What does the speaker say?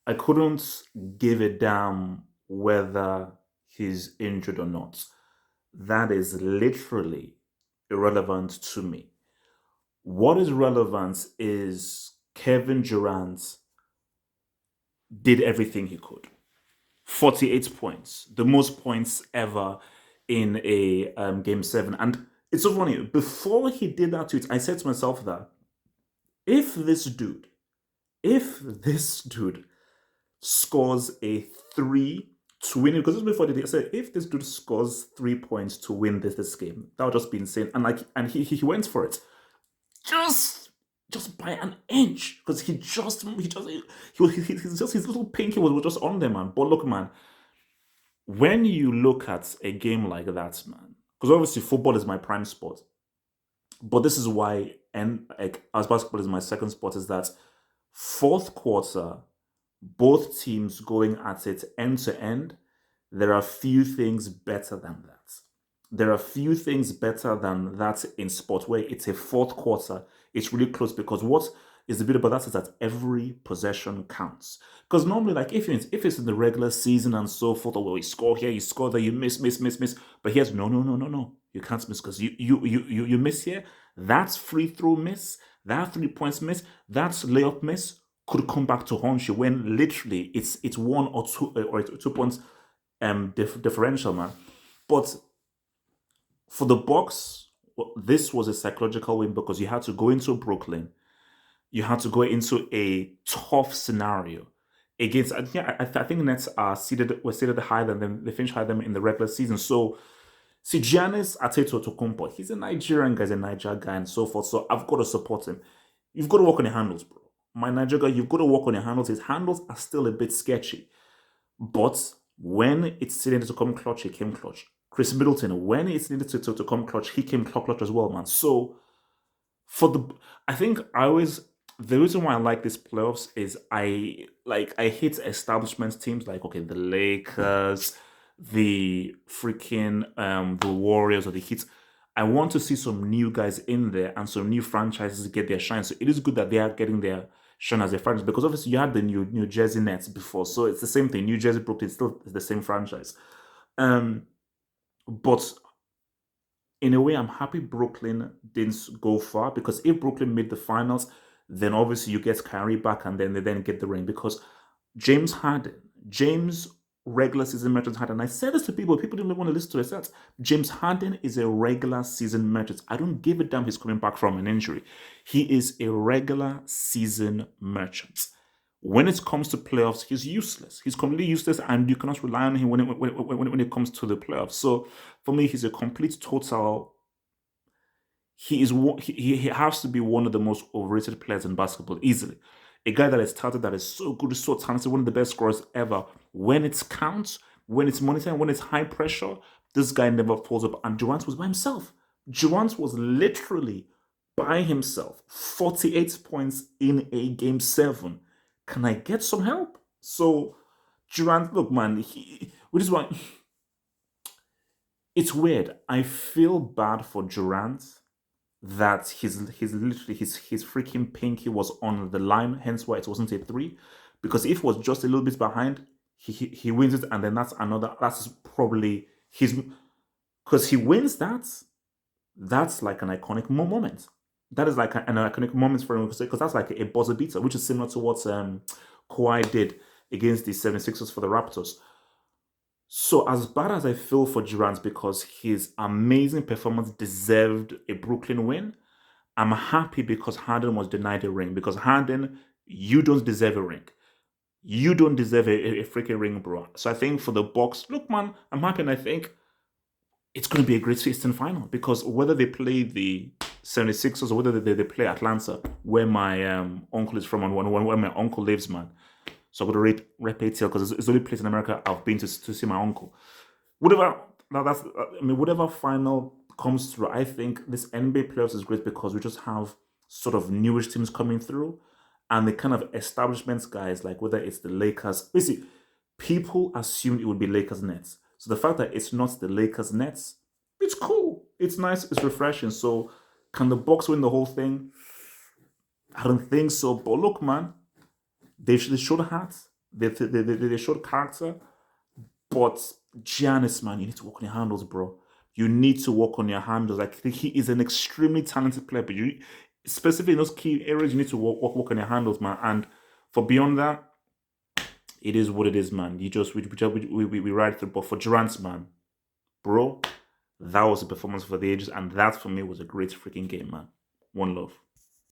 I couldn't give a damn whether he's injured or not. That is literally irrelevant to me. What is relevant is Kevin Durant did everything he could. 48 points, the most points ever in a game seven. And it's so funny. Before he did that tweet, I said to myself that if this dude, if this dude scores a three to win it, because this was before the day, I said if this dude scores 3 points to win this game, that would just be insane. And he went for it. Just just by an inch. Because he's just his little pinky was just on there, man. But look, man, when you look at a game like that, man, because obviously football is my prime sport, but this is why, and like as basketball is my second sport, is that fourth quarter, both teams going at it end to end, there are few things better than that. There are few things better than that in sport where it's a fourth quarter, it's really close because what is the bit about that is that every possession counts. Because normally, like if it's in the regular season and so forth, or well, you score here, you score there, you miss. But here's no. You can't miss because you miss here. That's free throw miss, that 3 points miss, that's layup miss could come back to haunt you when literally it's 1 or 2 points differential, man. But for the Bucks, this was a psychological win because you had to go into Brooklyn, you had to go into a tough scenario against. Yeah, I think Nets are seated higher than them. They finished higher than them in the regular season. So see, Giannis Antetokounmpo, he's a Nigerian guy, he's a Niger guy, and so forth. So I've got to support him. You've got to work on your handles, bro. My Niger guy, you've got to work on your handles. His handles are still a bit sketchy. But when it's needed to come clutch, he came clutch. Chris Middleton, when it's needed to come clutch, he came clutch as well, man. So for the, I think I always, the reason why I like these playoffs is I hate establishment teams like okay the Lakers, the freaking the Warriors or the Heat. I want to see some new guys in there and some new franchises get their shine. So it is good that they are getting their shine as a franchise because obviously you had the New Jersey Nets before, so it's the same thing. New Jersey Brooklyn still is the same franchise. Um, but in a way, I'm happy Brooklyn didn't go far because if Brooklyn made the finals, then obviously you get Kyrie back and then they then get the ring because James Harden, James regular season merchant Harden. I said this to people, people didn't want to listen to it. I said, James Harden is a regular season merchant. I don't give a damn he's coming back from an injury. He is a regular season merchant. When it comes to playoffs, he's useless. He's completely useless, and you cannot rely on him when it comes to the playoffs. So for me, he's a complete total. He has to be one of the most overrated players in basketball easily. A guy that has started that is so good, so talented, one of the best scorers ever. When it counts, when it's money time, when it's high pressure, this guy never falls up. And Durant was by himself. Durant was literally by himself. 48 points in a game seven. Can I get some help? So Durant, look, man, which is why it's weird. I feel bad for Durant that he's literally his freaking pinky was on the line, hence why it wasn't a three. Because if it was just a little bit behind, he wins it, and then that's probably his because he wins that. That's like an iconic moment. That is like an iconic moment for him because that's like a buzzer beater, which is similar to what Kawhi did against the 76ers for the Raptors. So as bad as I feel for Durant because his amazing performance deserved a Brooklyn win, I'm happy because Harden was denied a ring. Because Harden, you don't deserve a ring. You don't deserve a freaking ring, bro. So I think for the Bucks, look, man, I'm happy, and I think it's going to be a great Eastern final because whether they play the 76ers or whether they play Atlanta, where my uncle is from and where my uncle lives, man. So I'm going to rep ATL because it's the only place in America I've been to see my uncle. Whatever, now that's, I mean, whatever final comes through, I think this NBA playoffs is great because we just have sort of newish teams coming through and the kind of establishments guys, like whether it's the Lakers. Basically, people assumed it would be Lakers Nets. So the fact that it's not the Lakers Nets, it's cool. It's nice. It's refreshing. So can the Bucks win the whole thing? I don't think so. But look, man, they showed heart. They showed character, but Giannis, man, you need to work on your handles, bro. You need to work on your handles. Like he is an extremely talented player, but you, specifically in those key areas, you need to work on your handles, man. And for beyond that, it is what it is, man. You just we ride through. But for Durant, man, bro, that was a performance for the ages, and that for me was a great freaking game, man. One love.